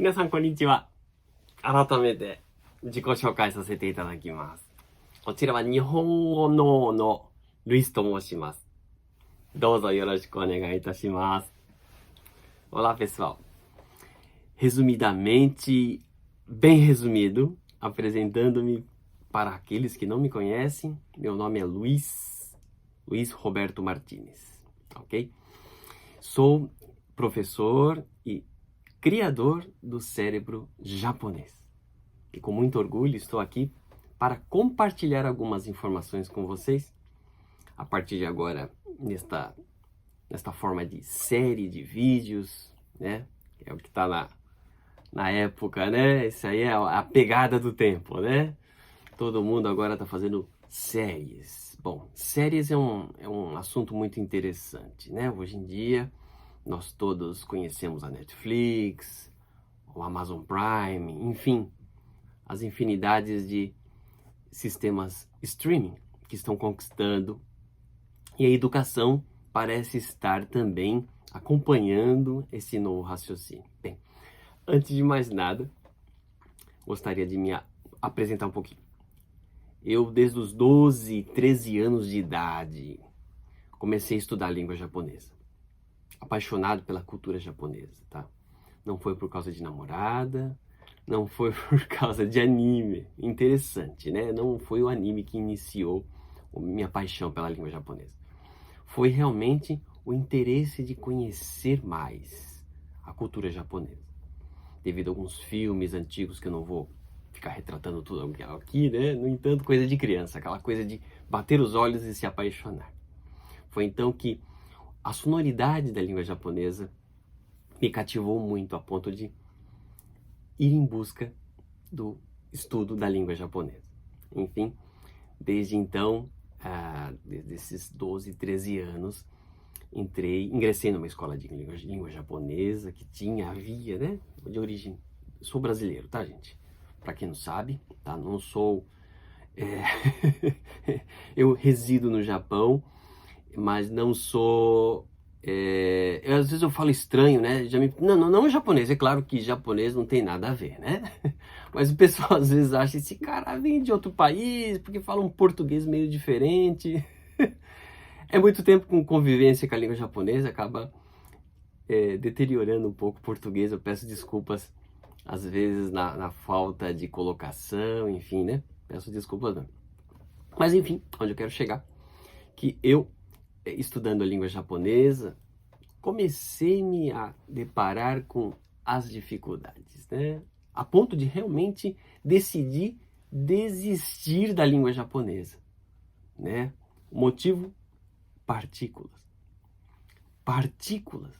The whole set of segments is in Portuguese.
皆さんこんにちは。改めて自己紹介させていただきます。こちらは日本語脳のルイスと申します。どうぞよろしくお願いいたします。Olá pessoal. Resumidamente, bem resumido, apresentando-me para aqueles que não me conhecem, meu nome é Luiz Roberto Martinez, ok? Sou professor e criador do cérebro japonês. E com muito orgulho estou aqui para compartilhar algumas informações com vocês, a partir de agora, nesta forma de série de vídeos, né? É o que está na época, né? Isso aí é a pegada do tempo, né? Todo mundo agora está fazendo séries. Bom, séries é um assunto muito interessante, né? Hoje em dia, nós todos conhecemos a Netflix, o Amazon Prime, enfim, as infinidades de sistemas streaming que estão conquistando, e a educação parece estar também acompanhando esse novo raciocínio. Bem, antes de mais nada, gostaria de me apresentar um pouquinho. Eu, desde os 12, 13 anos de idade, comecei a estudar a língua japonesa. Apaixonado pela cultura japonesa, tá? Não foi por causa de namorada, não foi por causa de anime. Interessante, né? Não foi o anime que iniciou minha paixão pela língua japonesa. Foi realmente o interesse de conhecer mais a cultura japonesa. Devido a alguns filmes antigos que eu não vou ficar retratando tudo aqui, né? No entanto, coisa de criança, aquela coisa de bater os olhos e se apaixonar. Foi então que a sonoridade da língua japonesa me cativou muito a ponto de ir em busca do estudo da língua japonesa. Enfim, desde então, desde esses 12, 13 anos, ingressei numa escola de língua japonesa que havia, né, de origem. Sou brasileiro, tá, gente? Para quem não sabe, tá? Não sou... eu resido no Japão, mas não sou... às vezes eu falo estranho, né? Não japonês, é claro que japonês não tem nada a ver, né? Mas o pessoal às vezes acha, esse cara vem de outro país, porque fala um português meio diferente. É muito tempo com convivência com a língua japonesa, acaba deteriorando um pouco o português. Eu peço desculpas, às vezes, na falta de colocação, enfim, né? Peço desculpas mesmo. Mas enfim, onde eu quero chegar, que eu, estudando a língua japonesa, comecei-me a deparar com as dificuldades, né? A ponto de realmente decidir desistir da língua japonesa, né? O motivo? Partículas. Partículas.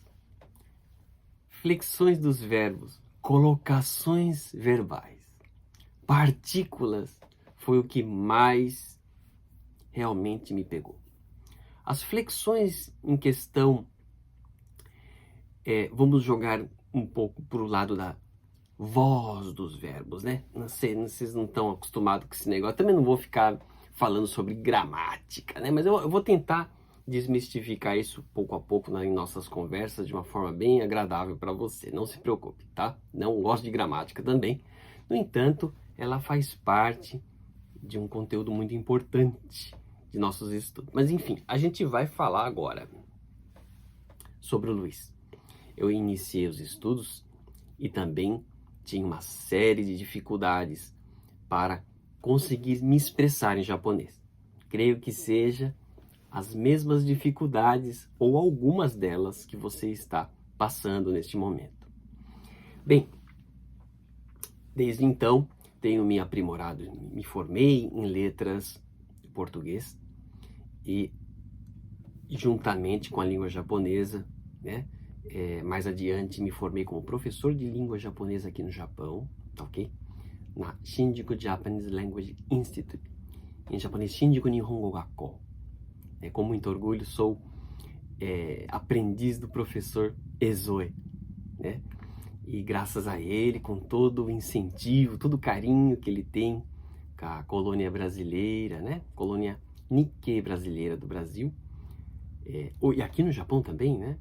Flexões dos verbos, colocações verbais. Partículas foi o que mais realmente me pegou. As flexões em questão, vamos jogar um pouco para o lado da voz dos verbos, né? Não sei, vocês não estão acostumados com esse negócio. Também não vou ficar falando sobre gramática, né? Mas eu vou tentar desmistificar isso pouco a pouco em nossas conversas de uma forma bem agradável para você. Não se preocupe, tá? Não gosto de gramática também. No entanto, ela faz parte de um conteúdo muito importante de nossos estudos. Mas enfim, a gente vai falar agora sobre o Luiz. Eu iniciei os estudos e também tinha uma série de dificuldades para conseguir me expressar em japonês. Creio que seja as mesmas dificuldades ou algumas delas que você está passando neste momento. Bem, desde então tenho me aprimorado, me formei em letras de português e juntamente com a língua japonesa, né? Mais adiante me formei como professor de língua japonesa aqui no Japão, ok? Na Shinjuku Japanese Language Institute, em japonês Shinjuku Nihongo Gakko. Com muito orgulho sou aprendiz do professor Ezoe, né? E graças a ele, com todo o incentivo, todo o carinho que ele tem com a colônia brasileira, né? Colônia Nikkei brasileira do Brasil, e aqui no Japão também, né?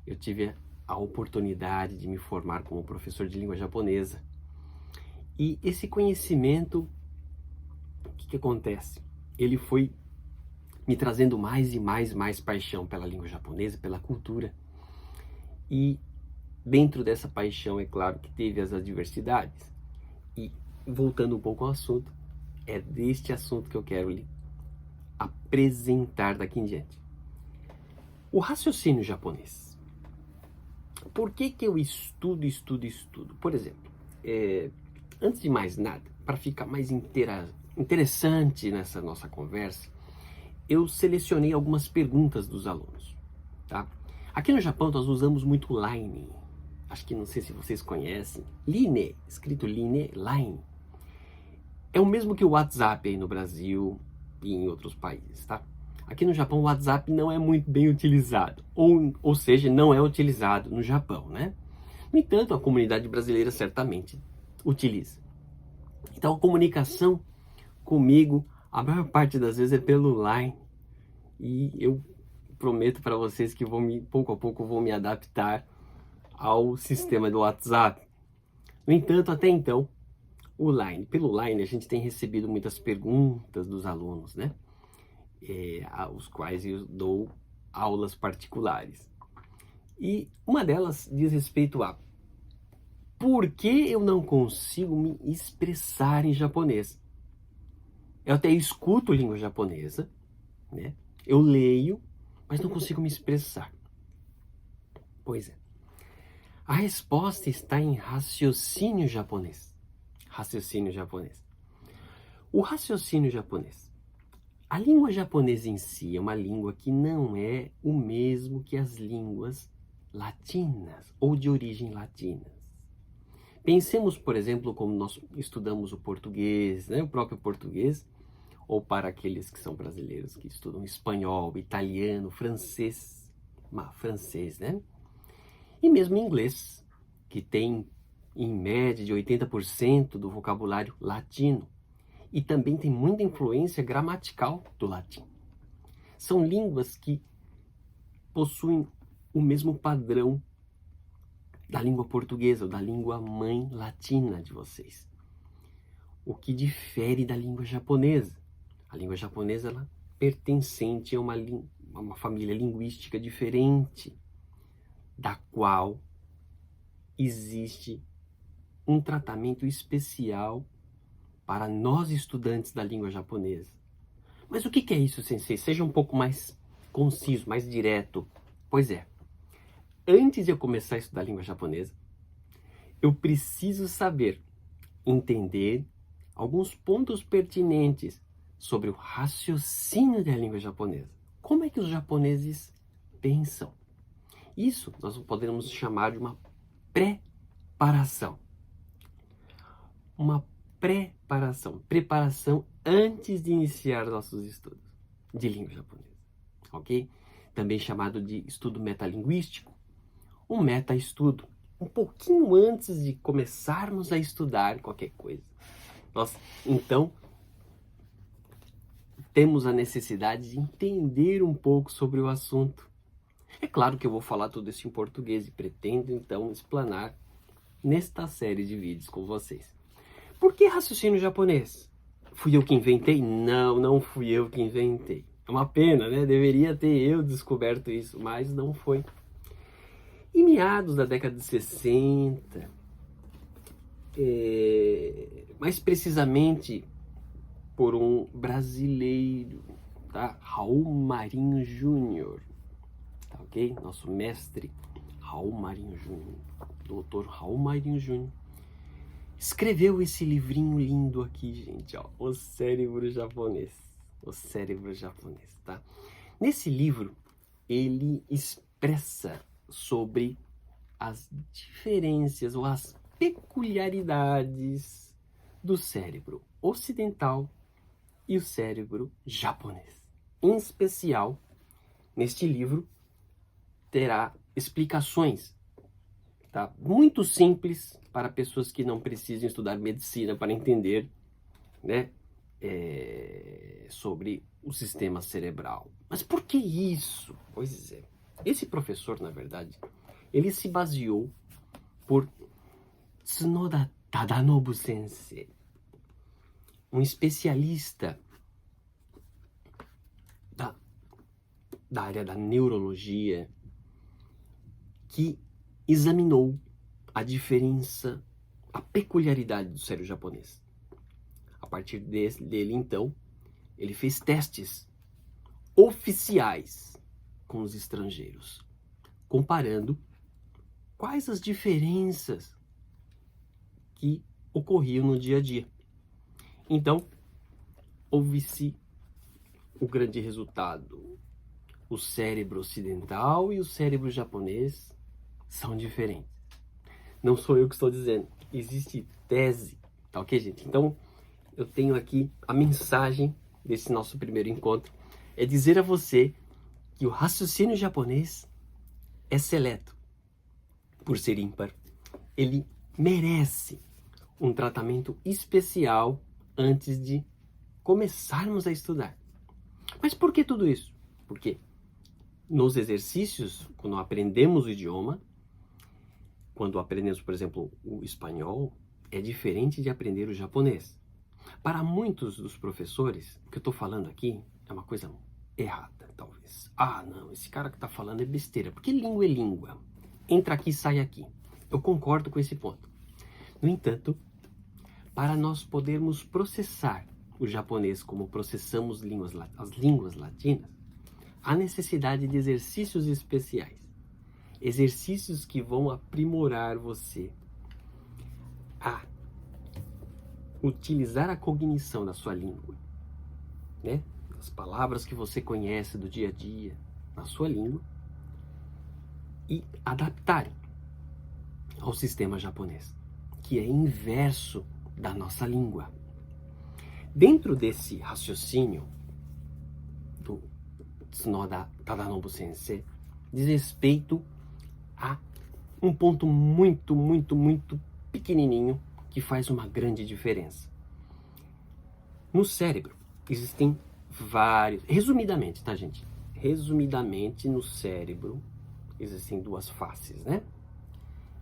Eu tive a oportunidade de me formar como professor de língua japonesa. E esse conhecimento, o que acontece? Ele foi me trazendo mais e mais paixão pela língua japonesa, pela cultura. E dentro dessa paixão, é claro que teve as adversidades. E voltando um pouco ao assunto, é deste assunto que eu quero lhe apresentar daqui em diante. O raciocínio japonês. Por que eu estudo? Por exemplo, antes de mais nada, para ficar mais interessante nessa nossa conversa, eu selecionei algumas perguntas dos alunos, tá? Aqui no Japão nós usamos muito Line. Acho que não sei se vocês conhecem. Line, escrito Line, Line. É o mesmo que o WhatsApp aí no Brasil e em outros países, tá? Aqui no Japão o WhatsApp não é muito bem utilizado, ou seja, não é utilizado no Japão, né? No entanto, a comunidade brasileira certamente utiliza. Então a comunicação comigo, a maior parte das vezes é pelo Line. E eu prometo para vocês que pouco a pouco vou me adaptar ao sistema do WhatsApp. No entanto, até então, pelo Line a gente tem recebido muitas perguntas dos alunos, né? Aos quais eu dou aulas particulares. E uma delas diz respeito a por que eu não consigo me expressar em japonês. Eu até escuto língua japonesa, né? Eu leio, mas não consigo me expressar. Pois é. A resposta está em raciocínio japonês. Raciocínio japonês. O raciocínio japonês. A língua japonesa em si é uma língua que não é o mesmo que as línguas latinas ou de origem latina. Pensemos, por exemplo, como nós estudamos o português, né? O próprio português, ou para aqueles que são brasileiros que estudam espanhol, italiano, francês, né? E mesmo inglês, que tem em média de 80% do vocabulário latino. E também tem muita influência gramatical do latim. São línguas que possuem o mesmo padrão da língua portuguesa ou da língua mãe latina de vocês. O que difere da língua japonesa. A língua japonesa ela pertencente a uma família linguística diferente, da qual existe um tratamento especial para nós estudantes da língua japonesa. Mas o que é isso, sensei? Seja um pouco mais conciso, mais direto. Pois é, antes de eu começar a estudar a língua japonesa, eu preciso saber, entender alguns pontos pertinentes sobre o raciocínio da língua japonesa. Como é que os japoneses pensam? Isso nós podemos chamar de uma preparação. Uma preparação antes de iniciar nossos estudos de língua japonesa, ok? Também chamado de estudo metalinguístico, um meta-estudo, um pouquinho antes de começarmos a estudar qualquer coisa. Nós, então, temos a necessidade de entender um pouco sobre o assunto. É claro que eu vou falar tudo isso em português e pretendo, então, explanar nesta série de vídeos com vocês. Por que raciocínio japonês? Fui eu que inventei? Não, não fui eu que inventei. É uma pena, né? Deveria ter eu descoberto isso, mas não foi. Em meados da década de 60, mais precisamente por um brasileiro, tá? Raul Marinho Júnior, tá ok? Nosso mestre Raul Marinho Júnior, doutor Raul Marinho Júnior, escreveu esse livrinho lindo aqui, gente, ó, O Cérebro Japonês. O Cérebro Japonês, tá? Nesse livro, ele expressa sobre as diferenças ou as peculiaridades do cérebro ocidental e o cérebro japonês. Em especial, neste livro, terá explicações, tá? Muito simples para pessoas que não precisam estudar medicina para entender, né, sobre o sistema cerebral. Mas por que isso? Pois é, esse professor, na verdade, ele se baseou por Tsunoda Tadanobu Sensei, um especialista da área da neurologia, que examinou a diferença, a peculiaridade do cérebro japonês. A partir dele, então, ele fez testes oficiais com os estrangeiros, comparando quais as diferenças que ocorriam no dia a dia. Então, houve-se o grande resultado. O cérebro ocidental e o cérebro japonês são diferentes. Não sou eu que estou dizendo. Existe tese. Tá ok, gente? Então, eu tenho aqui a mensagem desse nosso primeiro encontro. É dizer a você que o raciocínio japonês é seleto. Por ser ímpar, ele merece um tratamento especial antes de começarmos a estudar. Mas por que tudo isso? Porque nos exercícios, quando aprendemos o idioma, quando aprendemos, por exemplo, o espanhol, é diferente de aprender o japonês. Para muitos dos professores, o que eu estou falando aqui é uma coisa errada, talvez. Ah, não, esse cara que está falando é besteira, porque língua é língua. Entra aqui e sai aqui. Eu concordo com esse ponto. No entanto, para nós podermos processar o japonês como processamos as línguas latinas, há necessidade de exercícios especiais. Exercícios que vão aprimorar você a utilizar a cognição da sua língua, né? As palavras que você conhece do dia a dia na sua língua e adaptar ao sistema japonês, que é inverso da nossa língua. Dentro desse raciocínio do Tsunoda Tadanobu Sensei, diz respeito a um ponto muito, muito, muito pequenininho que faz uma grande diferença. No cérebro existem vários... Resumidamente, tá, gente? Resumidamente, no cérebro existem duas faces, né?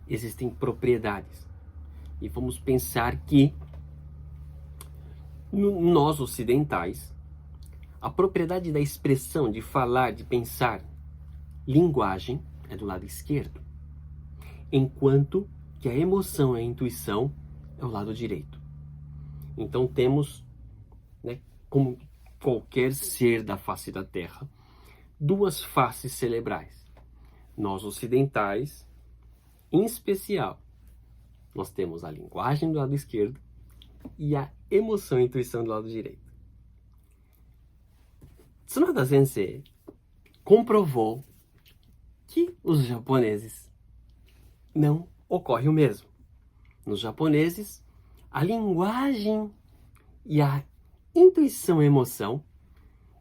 Existem propriedades. E vamos pensar que nós ocidentais, a propriedade da expressão, de falar, de pensar, linguagem, é do lado esquerdo. Enquanto que a emoção e a intuição é o lado direito. Então temos, né, como qualquer ser da face da Terra, duas faces cerebrais. Nós ocidentais, em especial, nós temos a linguagem do lado esquerdo e a emoção e intuição do lado direito. Tsunoda Sensei comprovou que os japoneses não ocorre o mesmo. Nos japoneses, a linguagem e a intuição e emoção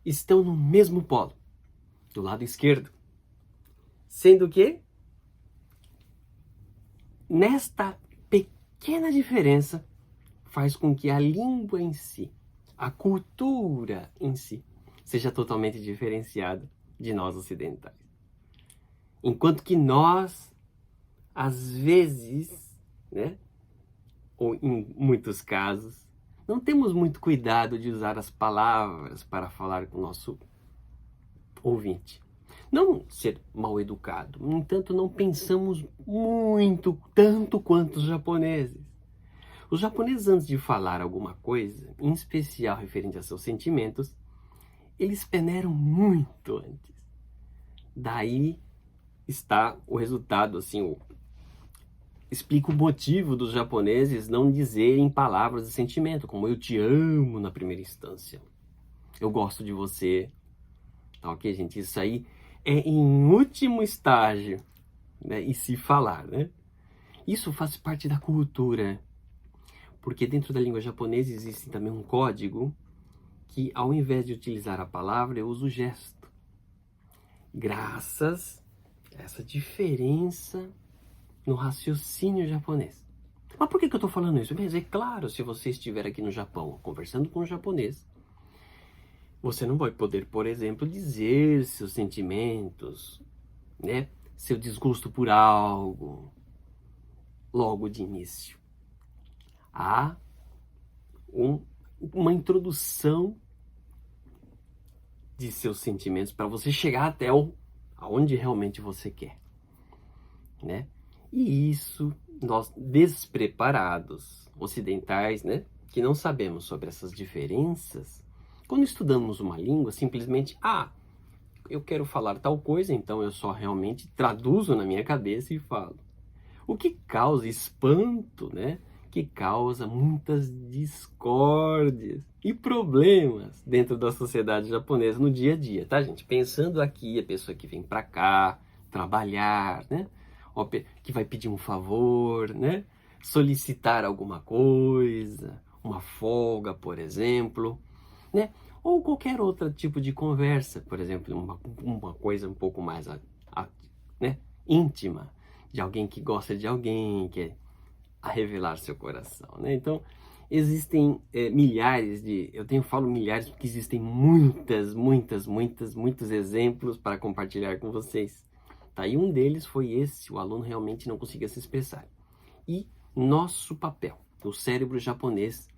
estão no mesmo polo, do lado esquerdo. Sendo que, nesta pequena diferença, faz com que a língua em si, a cultura em si, seja totalmente diferenciada de nós ocidentais. Enquanto que nós, às vezes, né, ou em muitos casos, não temos muito cuidado de usar as palavras para falar com o nosso ouvinte. Não ser mal educado, no entanto, não pensamos muito, tanto quanto os japoneses. Os japoneses, antes de falar alguma coisa, em especial referente a seus sentimentos, eles peneiram muito antes. Daí está o resultado, assim, explica o motivo dos japoneses não dizerem palavras de sentimento, como eu te amo na primeira instância. Eu gosto de você. Tá ok, gente? Isso aí é em último estágio, né? E se falar, né? Isso faz parte da cultura. Porque dentro da língua japonesa existe também um código que, ao invés de utilizar a palavra, eu uso o gesto. Graças a essa diferença no raciocínio japonês. Mas por que eu estou falando isso? Mas é claro, se você estiver aqui no Japão conversando com um japonês, você não vai poder, por exemplo, dizer seus sentimentos, né, seu desgosto por algo logo de início. Há uma introdução de seus sentimentos para você chegar até aonde realmente você quer, né? E isso, nós despreparados, ocidentais, né, que não sabemos sobre essas diferenças, quando estudamos uma língua, simplesmente, eu quero falar tal coisa, então eu só realmente traduzo na minha cabeça e falo. O que causa espanto, né? Que causa muitas discórdias e problemas dentro da sociedade japonesa no dia a dia, tá, gente? Pensando aqui, a pessoa que vem pra cá trabalhar, né? Que vai pedir um favor, né? Solicitar alguma coisa, uma folga, por exemplo, né? Ou qualquer outro tipo de conversa, por exemplo, uma coisa um pouco mais né? íntima, de alguém que gosta de alguém, que é a revelar seu coração, né? Então, existem milhares falo milhares porque existem muitos exemplos para compartilhar com vocês, tá? E um deles foi esse, o aluno realmente não conseguia se expressar. E nosso papel, o cérebro japonês,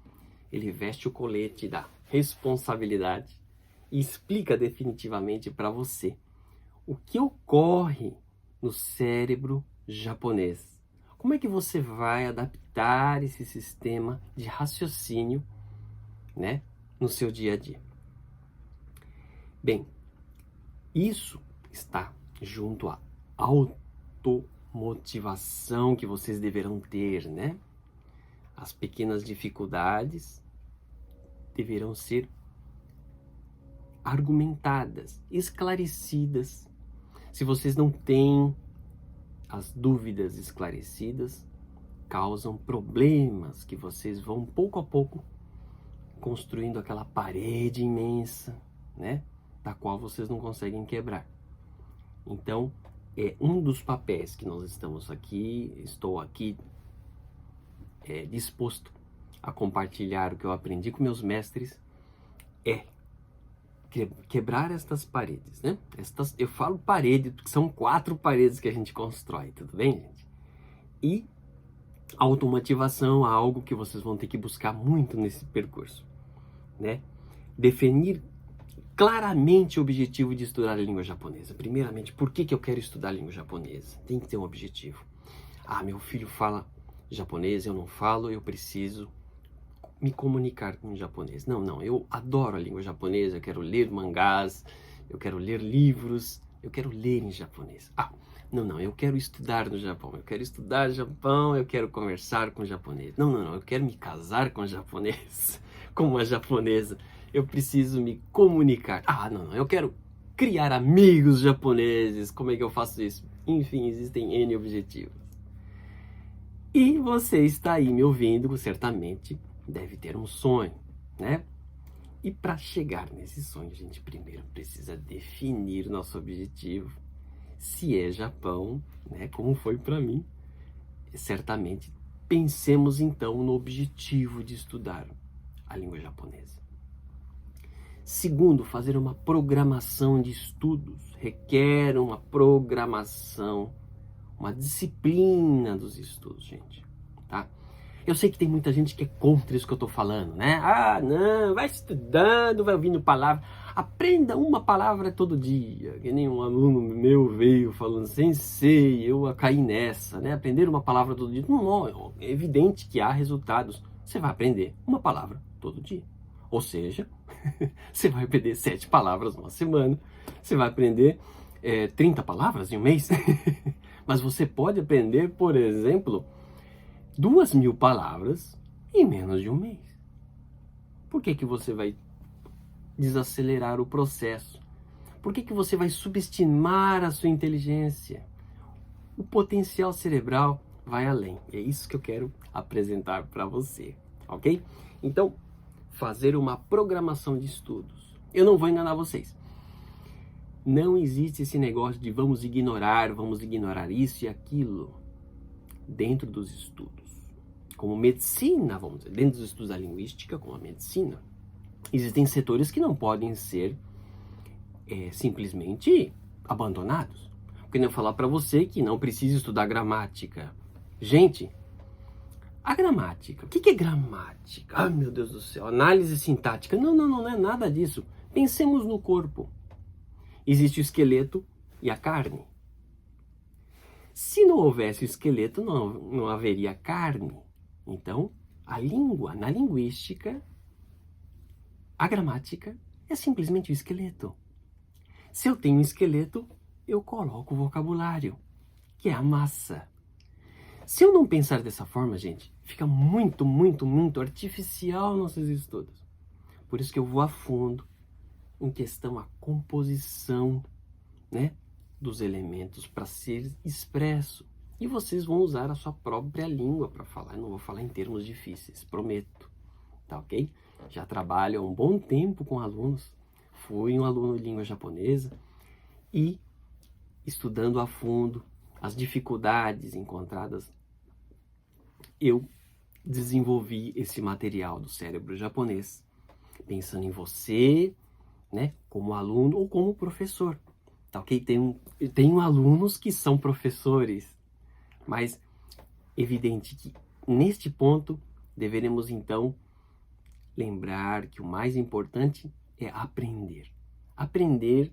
ele veste o colete da responsabilidade e explica definitivamente para você o que ocorre no cérebro japonês. Como é que você vai adaptar esse sistema de raciocínio, né, no seu dia a dia? Bem, isso está junto à automotivação que vocês deverão ter, né? As pequenas dificuldades deverão ser argumentadas, esclarecidas. Se vocês não têm as dúvidas esclarecidas, causam problemas que vocês vão pouco a pouco construindo aquela parede imensa, né, da qual vocês não conseguem quebrar. Então, é um dos papéis que nós estou aqui disposto a compartilhar o que eu aprendi com meus mestres, quebrar estas paredes, né? Eu falo parede porque são 4 paredes que a gente constrói, tudo bem, gente? E a automotivação é algo que vocês vão ter que buscar muito nesse percurso, né? Definir claramente o objetivo de estudar a língua japonesa. Primeiramente, por que eu quero estudar a língua japonesa? Tem que ter um objetivo. Meu filho fala japonês, eu não falo, eu preciso me comunicar com o japonês. Não, eu adoro a língua japonesa, eu quero ler mangás, eu quero ler livros, eu quero ler em japonês. Não, eu quero estudar no Japão, eu quero estudar no Japão, eu quero conversar com o japonês. Não, eu quero me casar com o japonês, com uma japonesa, eu preciso me comunicar. Não, eu quero criar amigos japoneses, como é que eu faço isso? Enfim, existem N objetivos. E você está aí me ouvindo, certamente deve ter um sonho, né? E para chegar nesse sonho, a gente primeiro precisa definir nosso objetivo. Se é Japão, né, como foi para mim, certamente pensemos então no objetivo de estudar a língua japonesa. Segundo, fazer uma programação de estudos requer uma programação, uma disciplina dos estudos, gente, tá? Eu sei que tem muita gente que é contra isso que eu tô falando, né? Não, vai estudando, vai ouvindo palavra. Aprenda uma palavra todo dia. Que nem um aluno meu veio falando, sensei, eu caí nessa, né? Aprender uma palavra todo dia. Não, é evidente que há resultados. Você vai aprender uma palavra todo dia. Ou seja, você vai aprender 7 palavras numa semana. Você vai aprender 30 palavras em um mês. Mas você pode aprender, por exemplo, 2.000 palavras em menos de um mês. Por que você vai desacelerar o processo? Por que você vai subestimar a sua inteligência? O potencial cerebral vai além. É isso que eu quero apresentar para você, ok? Então, fazer uma programação de estudos. Eu não vou enganar vocês. Não existe esse negócio de vamos ignorar isso e aquilo dentro dos estudos. Como medicina, vamos dizer, dentro dos estudos da linguística, como a medicina, existem setores que não podem ser simplesmente abandonados. quando eu falar para você que não precisa estudar gramática. Gente, a gramática, o que é gramática? Ai, meu Deus do céu, análise sintática. Não é nada disso. Pensemos no corpo. Existe o esqueleto e a carne. Se não houvesse o esqueleto, não haveria carne. Então, a língua, na linguística, a gramática é simplesmente o esqueleto. Se eu tenho um esqueleto, eu coloco o vocabulário, que é a massa. Se eu não pensar dessa forma, gente, fica muito artificial nossos estudos. Por isso que eu vou a fundo em questão a composição, né, dos elementos para ser expresso. E vocês vão usar a sua própria língua para falar. Eu não vou falar em termos difíceis, prometo. Tá ok? Já trabalho há um bom tempo com alunos. Fui um aluno de língua japonesa e estudando a fundo as dificuldades encontradas, eu desenvolvi esse material do cérebro japonês, pensando em você, né, como aluno ou como professor. Tá ok? Tenho alunos que são professores, mas evidente que neste ponto deveremos então lembrar que o mais importante é aprender. Aprender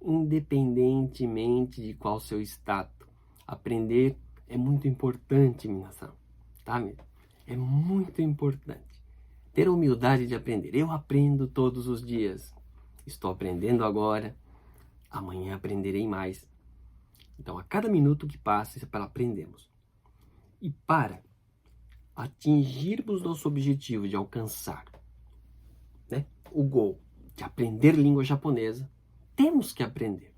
independentemente de qual seu status. Aprender é muito importante, minasan, tá? É muito importante. Ter a humildade de aprender. Eu aprendo todos os dias. Estou aprendendo agora. Amanhã aprenderei mais. Então, a cada minuto que passa, é para aprendermos. E para atingirmos nosso objetivo de alcançar, né, o goal de aprender língua japonesa, temos que aprender.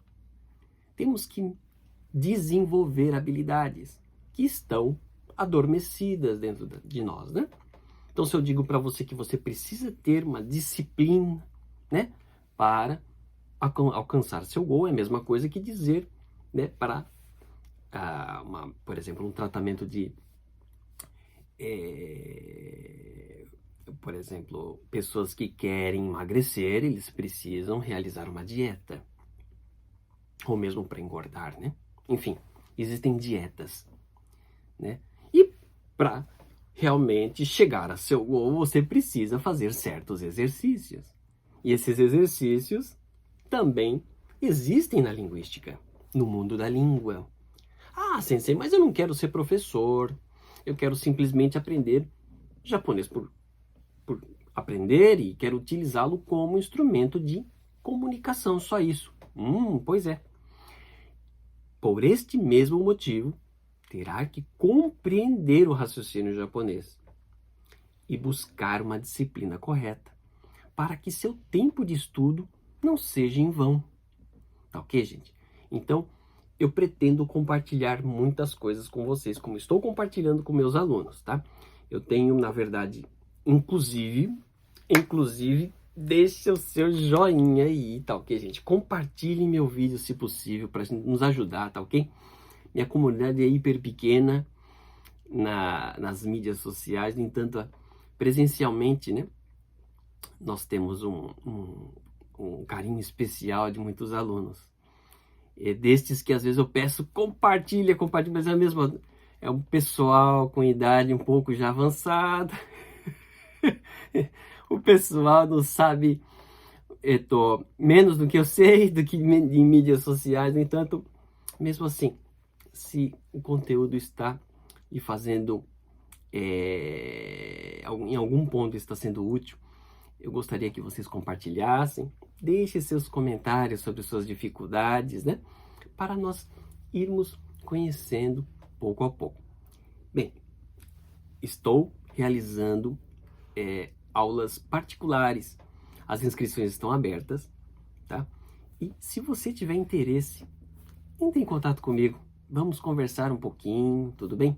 Temos que desenvolver habilidades que estão adormecidas dentro de nós, né? Então, se eu digo para você que você precisa ter uma disciplina, né, para alcançar seu goal, é a mesma coisa que dizer, né, para, por exemplo, um tratamento de, por exemplo, pessoas que querem emagrecer, eles precisam realizar uma dieta, ou mesmo para engordar, né? Enfim, existem dietas, né? E para realmente chegar a seu goal, você precisa fazer certos exercícios. E esses exercícios também existem na linguística, no mundo da língua. Ah, sensei, mas eu não quero ser professor. Eu quero simplesmente aprender japonês por aprender e quero utilizá-lo como instrumento de comunicação, só isso. Pois é. Por este mesmo motivo, terá que compreender o raciocínio japonês e buscar uma disciplina correta para que seu tempo de estudo não seja em vão. Tá ok, gente? Então, eu pretendo compartilhar muitas coisas com vocês, como estou compartilhando com meus alunos, tá? Eu tenho, na verdade, inclusive, deixa o seu joinha aí, tá ok, gente? Compartilhem meu vídeo, se possível, para nos ajudar, tá ok? Minha comunidade é hiper pequena nas mídias sociais, no entanto, presencialmente, né? Nós temos um carinho especial de muitos alunos. É destes que às vezes eu peço, compartilha, mas é um pessoal com idade um pouco já avançada. O pessoal não sabe menos do que eu sei, do que em mídias sociais. No entanto, mesmo assim, se o conteúdo está lhe fazendo, em algum ponto está sendo útil, eu gostaria que vocês compartilhassem, deixem seus comentários sobre suas dificuldades, né? Para nós irmos conhecendo pouco a pouco. Bem, estou realizando aulas particulares. As inscrições estão abertas, tá? E se você tiver interesse, entre em contato comigo. Vamos conversar um pouquinho, tudo bem?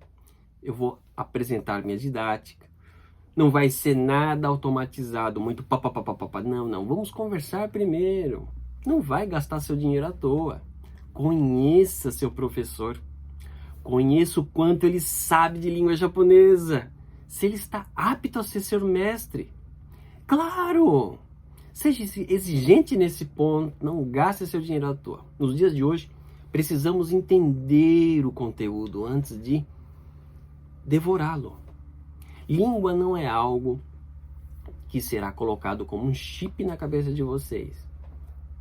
Eu vou apresentar minha didática. Não vai ser nada automatizado, muito papapá. Não. Vamos conversar primeiro. Não vai gastar seu dinheiro à toa. Conheça seu professor. Conheça o quanto ele sabe de língua japonesa. Se ele está apto a ser seu mestre. Claro! Seja exigente nesse ponto. Não gaste seu dinheiro à toa. Nos dias de hoje, Precisamos entender o conteúdo antes de devorá-lo. Língua não é algo que será colocado como um chip na cabeça de vocês.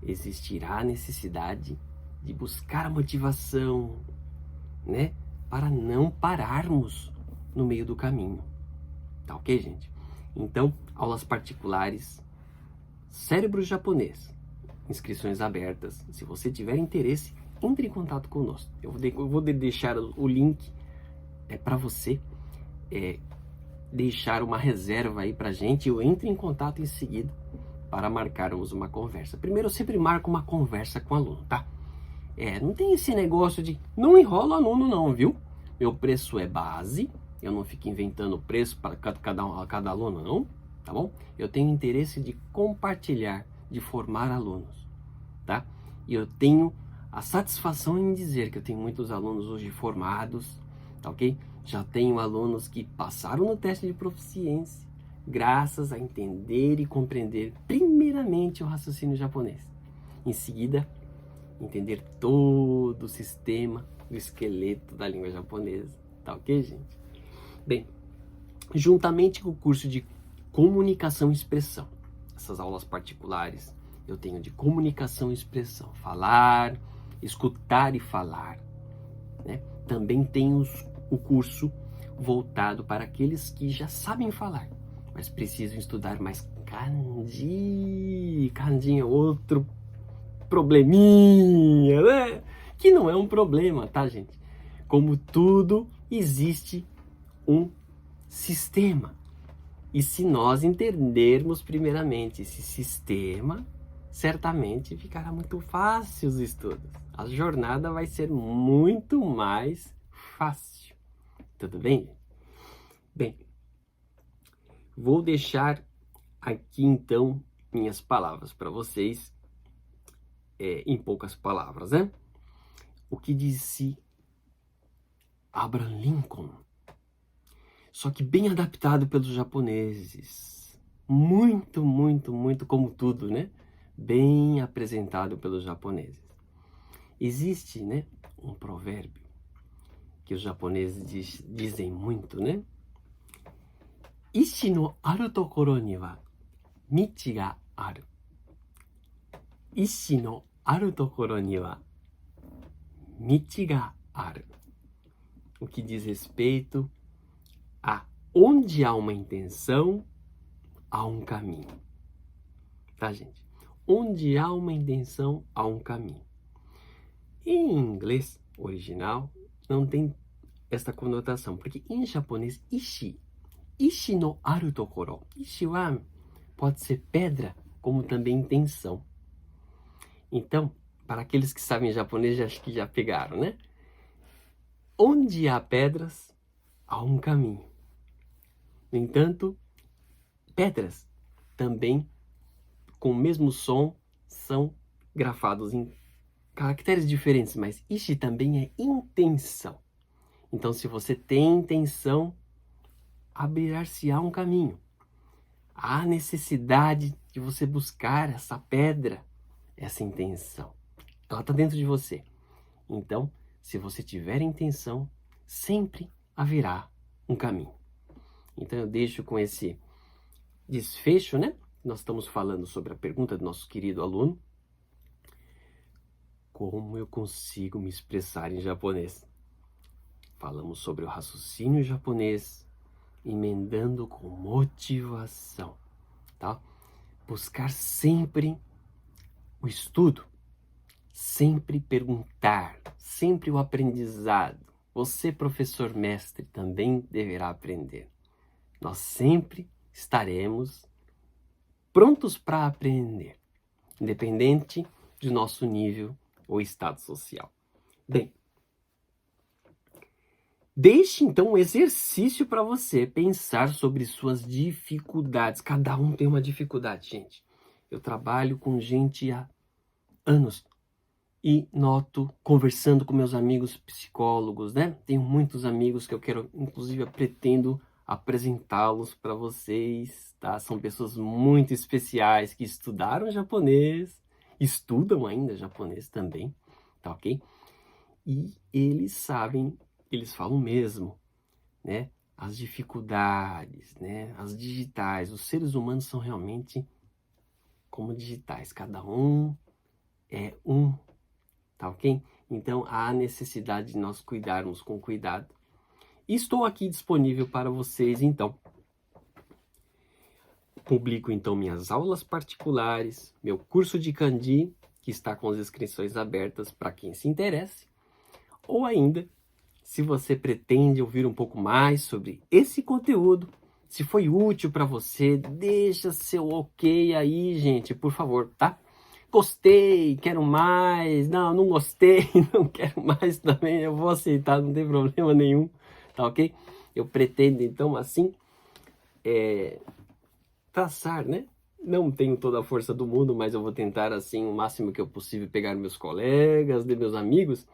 Existirá a necessidade de buscar a motivação, né? Para não pararmos no meio do caminho. Tá ok, gente? Então, aulas particulares, cérebro japonês, inscrições abertas. Se você tiver interesse, entre em contato conosco. Eu vou deixar o link para você deixar uma reserva aí pra gente. Eu entro em contato em seguida para marcarmos uma conversa. Primeiro, eu sempre marco uma conversa com o aluno, tá? Não tem esse negócio de não enrola aluno não, viu? Meu preço é base, eu não fico inventando preço para cada aluno não, tá bom? Eu tenho interesse de compartilhar, de formar alunos, tá? E eu tenho a satisfação em dizer que eu tenho muitos alunos hoje formados, tá ok? Já tenho alunos que passaram no teste de proficiência, graças a entender e compreender primeiramente o raciocínio japonês. Em seguida, entender todo o sistema, o esqueleto da língua japonesa, tá ok, gente? Bem, juntamente com o curso de comunicação e expressão, essas aulas particulares eu tenho de comunicação e expressão, falar, escutar e falar, né? Também tenho o curso voltado para aqueles que já sabem falar, mas precisam estudar mais kanji. Kanji é outro probleminha, né? Que não é um problema, tá, gente? Como tudo, existe um sistema. E se nós entendermos primeiramente esse sistema, certamente ficará muito fácil os estudos. A jornada vai ser muito mais fácil. Tudo bem? Bem, vou deixar aqui então minhas palavras para vocês, em poucas palavras, né? O que disse Abraham Lincoln, só que bem adaptado pelos japoneses. Muito, muito, muito como tudo, né? Bem apresentado pelos japoneses. Existe, né, um provérbio que os japoneses dizem muito, né? Ishi no aru tokoro ni wa michi ga aru. Ishi no aru tokoro ni wa michi ga aru. O que diz respeito a onde há uma intenção, há um caminho. Tá, gente? Onde há uma intenção, há um caminho. Em inglês original, não tem esta conotação, porque em japonês, ishi no aru tokoro. Ishi wa pode ser pedra, como também intenção. Então, para aqueles que sabem japonês, acho que já pegaram, né? Onde há pedras, há um caminho. No entanto, pedras também, com o mesmo som, são grafados em caracteres diferentes, mas ishi também é intenção. Então, se você tem intenção, abrir-se-á um caminho. Há necessidade de você buscar essa pedra, essa intenção. Ela está dentro de você. Então, se você tiver intenção, sempre haverá um caminho. Então, eu deixo com esse desfecho, né? Nós estamos falando sobre a pergunta do nosso querido aluno. Como eu consigo me expressar em japonês? Falamos sobre o raciocínio japonês, emendando com motivação, tá? Buscar sempre o estudo, sempre perguntar, sempre o aprendizado. Você, professor mestre, também deverá aprender. Nós sempre estaremos prontos para aprender, independente de nosso nível ou estado social. Bem, deixe então um exercício para você pensar sobre suas dificuldades. Cada um tem uma dificuldade, gente. Eu trabalho com gente há anos e noto, conversando com meus amigos psicólogos, né? Tenho muitos amigos que eu quero, inclusive, eu pretendo apresentá-los para vocês, tá? São pessoas muito especiais que estudaram japonês, estudam ainda japonês também, tá ok? e eles sabem, eles falam mesmo, né? As dificuldades, né? As digitais. Os seres humanos são realmente como digitais. Cada um é um, tá ok? Então, há necessidade de nós cuidarmos com cuidado. Estou aqui disponível para vocês, então. Publico, então, minhas aulas particulares, meu curso de Kanji, que está com as inscrições abertas para quem se interesse. Ou ainda, se você pretende ouvir um pouco mais sobre esse conteúdo, se foi útil para você, deixa seu ok aí, gente, por favor, tá? Gostei, quero mais, não gostei, não quero mais também, eu vou aceitar, não tem problema nenhum, tá ok? Eu pretendo, então, assim, traçar, né? Não tenho toda a força do mundo, mas eu vou tentar, assim, o máximo que eu possível, pegar meus colegas, de meus amigos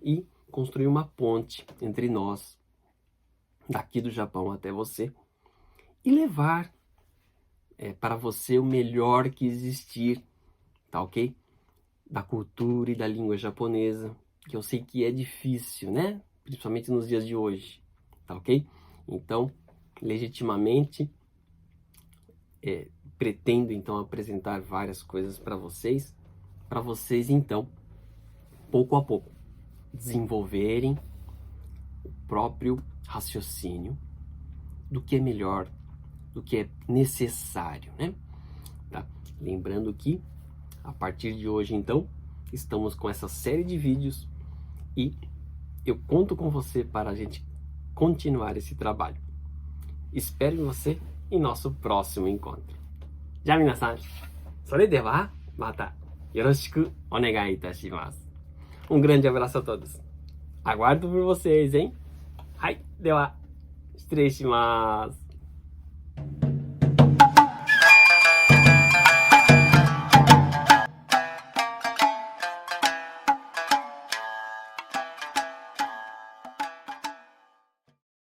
e construir uma ponte entre nós, daqui do Japão até você, e levar para você o melhor que existir, tá ok? Da cultura e da língua japonesa, que eu sei que é difícil, né? Principalmente nos dias de hoje, tá ok? Então, legitimamente, pretendo então apresentar várias coisas para vocês então, pouco a pouco, desenvolverem o próprio raciocínio do que é melhor, do que é necessário, né? Tá? Lembrando que, a partir de hoje, então, estamos com essa série de vídeos e eu conto com você para a gente continuar esse trabalho. Espero você em nosso próximo encontro. Já, minasan, それではまたよろしくお願いいたします。Um grande abraço a todos. Aguardo por vocês, hein? はい、では、失礼します。